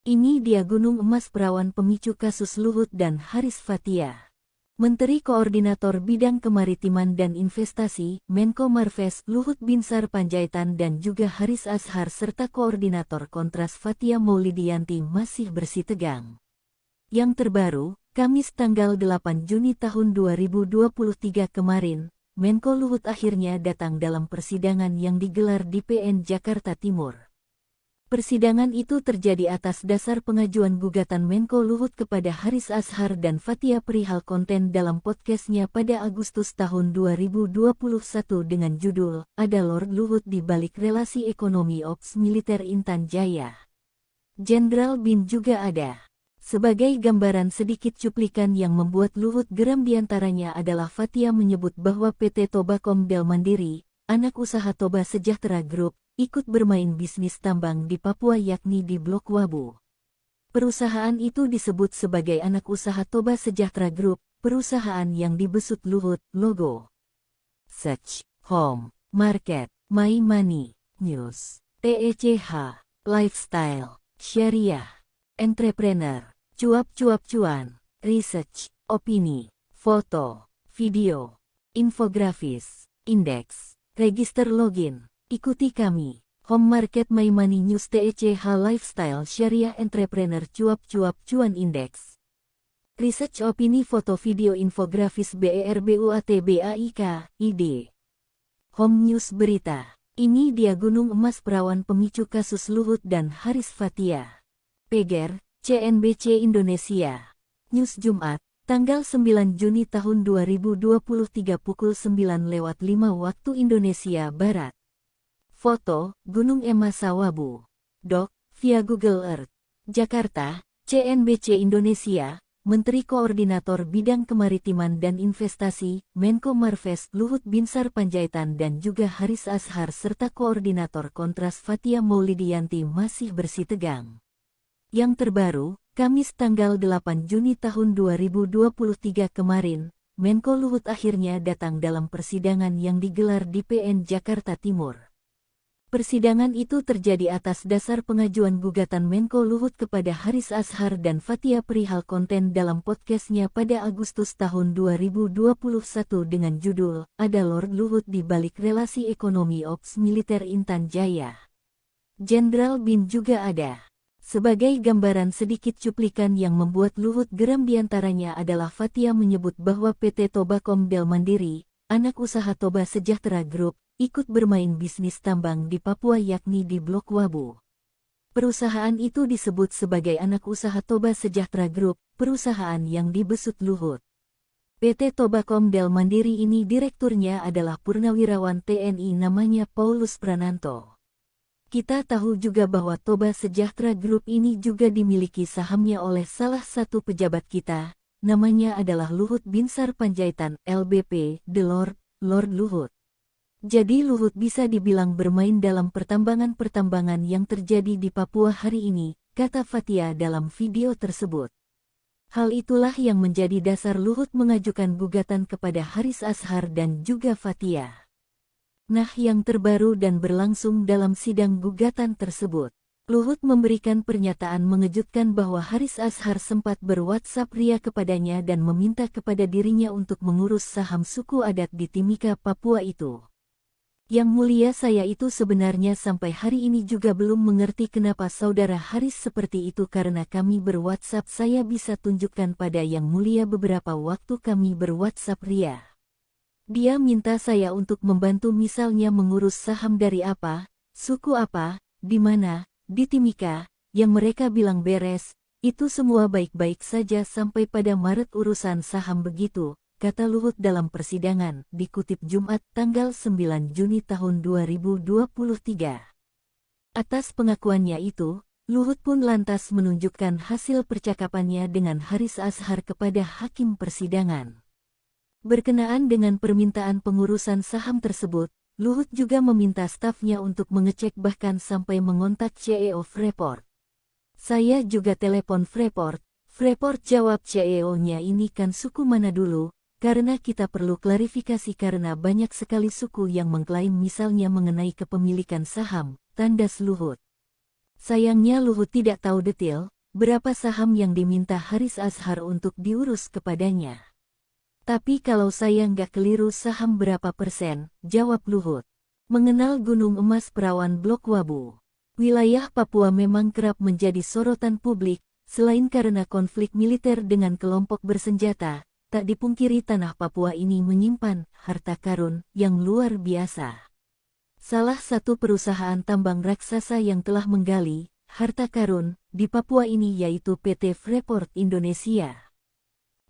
Ini dia gunung emas perawan pemicu kasus Luhut dan Haris Fathia. Menteri Koordinator Bidang Kemaritiman dan Investasi, Menko Marves, Luhut Binsar Panjaitan dan juga Haris Azhar serta Koordinator Kontras Fathia Maulidiyanti masih bersitegang. Yang terbaru, Kamis tanggal 8 Juni tahun 2023 kemarin, Menko Luhut akhirnya datang dalam persidangan yang digelar di PN Jakarta Timur. Persidangan itu terjadi atas dasar pengajuan gugatan Menko Luhut kepada Haris Azhar dan Fathia perihal konten dalam podcastnya pada Agustus tahun 2021 dengan judul "Ada Lord Luhut di Balik Relasi Ekonomi Ops Militer Intan Jaya. Jenderal Bin juga ada." Sebagai gambaran sedikit cuplikan yang membuat Luhut geram diantaranya adalah Fathia menyebut bahwa PT Tobakom Del Mandiri, anak usaha Toba Sejahtera Group, ikut bermain bisnis tambang di Papua yakni di Blok Wabu. Perusahaan itu disebut sebagai anak usaha Toba Sejahtera Group, perusahaan yang dibesut Luhut, logo. Search, Home, Market, My Money, News, TECH, Lifestyle, Syariah, Entrepreneur, Cuap-cuap cuan, Research, Opini, Foto, Video, Infografis, Indeks, Register Login. Ikuti kami, Home Market My Money News TECH Lifestyle Syariah Entrepreneur Cuap-cuap cuan Indeks. Research Opini Foto Video Infografis BERBUATBAIK, ID. Home News Berita. Ini dia gunung emas perawan pemicu kasus Luhut dan Haris Fathia. Peger, CNBC Indonesia. News Jumat, tanggal 9 Juni tahun 2023 pukul 9:05 waktu Indonesia Barat. Foto, Gunung Emasa Wabu. Doc, via Google Earth. Jakarta, CNBC Indonesia, Menteri Koordinator Bidang Kemaritiman dan Investasi, Menko Marves, Luhut Binsar Panjaitan dan juga Haris Azhar serta Koordinator Kontras Fathia Maulidiyanti masih bersitegang. Yang terbaru, Kamis tanggal 8 Juni tahun 2023 kemarin, Menko Luhut akhirnya datang dalam persidangan yang digelar di PN Jakarta Timur. Persidangan itu terjadi atas dasar pengajuan gugatan Menko Luhut kepada Haris Azhar dan Fathia perihal konten dalam podcastnya pada Agustus tahun 2021 dengan judul "Ada Lord Luhut di Balik Relasi Ekonomi Ops Militer Intan Jaya. Jenderal Bin juga ada." Sebagai gambaran sedikit cuplikan yang membuat Luhut geram diantaranya adalah Fathia menyebut bahwa PT Tobakom Del Mandiri, anak usaha Toba Sejahtera Group, ikut bermain bisnis tambang di Papua yakni di Blok Wabu. Perusahaan itu disebut sebagai anak usaha Toba Sejahtera Group, perusahaan yang dibesut Luhut. PT Tobakom Del Mandiri ini direkturnya adalah Purnawirawan TNI namanya Paulus Prananto. Kita tahu juga bahwa Toba Sejahtera Group ini juga dimiliki sahamnya oleh salah satu pejabat kita, namanya adalah Luhut Binsar Panjaitan, LBP, The Lord Luhut. Jadi Luhut bisa dibilang bermain dalam pertambangan-pertambangan yang terjadi di Papua hari ini, kata Fathia dalam video tersebut. Hal itulah yang menjadi dasar Luhut mengajukan gugatan kepada Haris Azhar dan juga Fathia. Nah, yang terbaru dan berlangsung dalam sidang gugatan tersebut, Luhut memberikan pernyataan mengejutkan bahwa Haris Azhar sempat ber-WhatsApp Ria kepadanya dan meminta kepada dirinya untuk mengurus saham suku adat di Timika, Papua itu. Yang mulia, saya itu sebenarnya sampai hari ini juga belum mengerti kenapa saudara Haris seperti itu karena kami ber-WhatsApp. Saya bisa tunjukkan pada yang mulia beberapa waktu kami ber-WhatsApp Ria. Dia minta saya untuk membantu misalnya mengurus saham dari apa, suku apa, di mana, di Timika, yang mereka bilang beres, itu semua baik-baik saja sampai pada Maret urusan saham begitu, kata Luhut dalam persidangan, dikutip Jumat tanggal 9 Juni tahun 2023. Atas pengakuannya itu, Luhut pun lantas menunjukkan hasil percakapannya dengan Haris Azhar kepada hakim persidangan. Berkenaan dengan permintaan pengurusan saham tersebut, Luhut juga meminta stafnya untuk mengecek bahkan sampai mengontak CEO Freeport. Saya juga telepon Freeport jawab CEO-nya ini kan suku mana dulu, karena kita perlu klarifikasi karena banyak sekali suku yang mengklaim misalnya mengenai kepemilikan saham, tandas Luhut. Sayangnya Luhut tidak tahu detail, berapa saham yang diminta Haris Azhar untuk diurus kepadanya. Tapi kalau saya nggak keliru saham berapa persen, jawab Luhut. Mengenal Gunung Emas Perawan Blok Wabu. Wilayah Papua memang kerap menjadi sorotan publik, selain karena konflik militer dengan kelompok bersenjata, tak dipungkiri tanah Papua ini menyimpan harta karun yang luar biasa. Salah satu perusahaan tambang raksasa yang telah menggali harta karun di Papua ini yaitu PT Freeport Indonesia.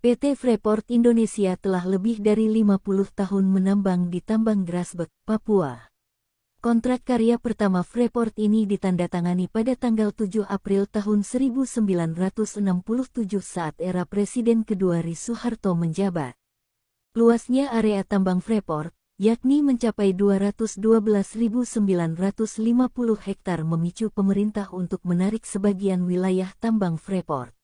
PT Freeport Indonesia telah lebih dari 50 tahun menambang di tambang Grasberg, Papua. Kontrak karya pertama Freeport ini ditandatangani pada tanggal 7 April tahun 1967 saat era Presiden kedua Soeharto menjabat. Luasnya area tambang Freeport, yakni mencapai 212.950 hektar memicu pemerintah untuk menarik sebagian wilayah tambang Freeport.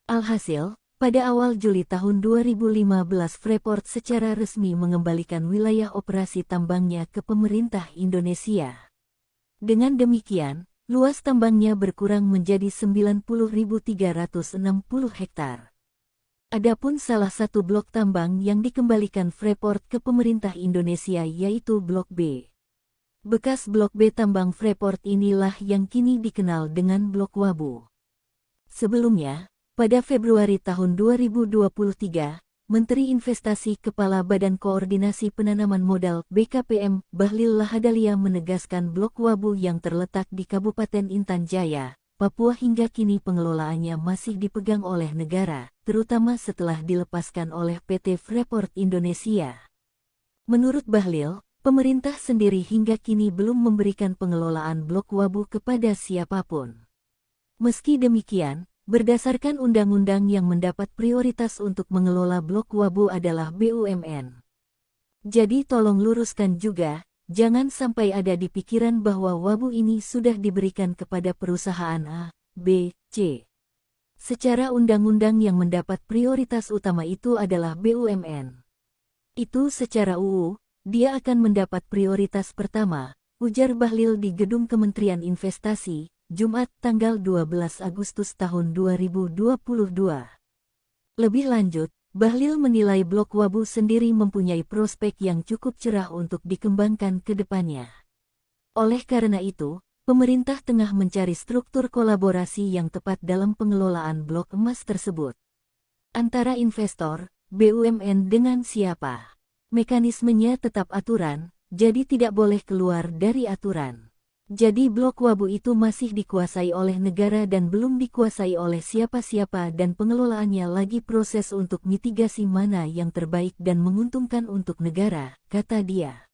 Alhasil, pada awal Juli tahun 2015 Freeport secara resmi mengembalikan wilayah operasi tambangnya ke pemerintah Indonesia. Dengan demikian, luas tambangnya berkurang menjadi 90.360 hektar. Adapun salah satu blok tambang yang dikembalikan Freeport ke pemerintah Indonesia yaitu Blok B. Bekas Blok B tambang Freeport inilah yang kini dikenal dengan Blok Wabu. Sebelumnya, pada Februari tahun 2023, Menteri Investasi Kepala Badan Koordinasi Penanaman Modal BKPM Bahlil Lahadalia menegaskan Blok Wabu yang terletak di Kabupaten Intan Jaya, Papua hingga kini pengelolaannya masih dipegang oleh negara, terutama setelah dilepaskan oleh PT Freeport Indonesia. Menurut Bahlil, pemerintah sendiri hingga kini belum memberikan pengelolaan Blok Wabu kepada siapapun. Meski demikian, berdasarkan undang-undang yang mendapat prioritas untuk mengelola Blok Wabu adalah BUMN. Jadi tolong luruskan juga, jangan sampai ada di pikiran bahwa Wabu ini sudah diberikan kepada perusahaan A, B, C. Secara undang-undang yang mendapat prioritas utama itu adalah BUMN. Itu secara UU, dia akan mendapat prioritas pertama, ujar Bahlil di Gedung Kementerian Investasi, Jumat tanggal 12 Agustus tahun 2022. Lebih lanjut, Bahlil menilai Blok Wabu sendiri mempunyai prospek yang cukup cerah untuk dikembangkan ke depannya. Oleh karena itu, pemerintah tengah mencari struktur kolaborasi yang tepat dalam pengelolaan blok emas tersebut. Antara investor, BUMN dengan siapa? Mekanismenya tetap aturan, jadi tidak boleh keluar dari aturan. Jadi Blok Wabu itu masih dikuasai oleh negara dan belum dikuasai oleh siapa-siapa dan pengelolaannya lagi proses untuk mitigasi mana yang terbaik dan menguntungkan untuk negara, kata dia.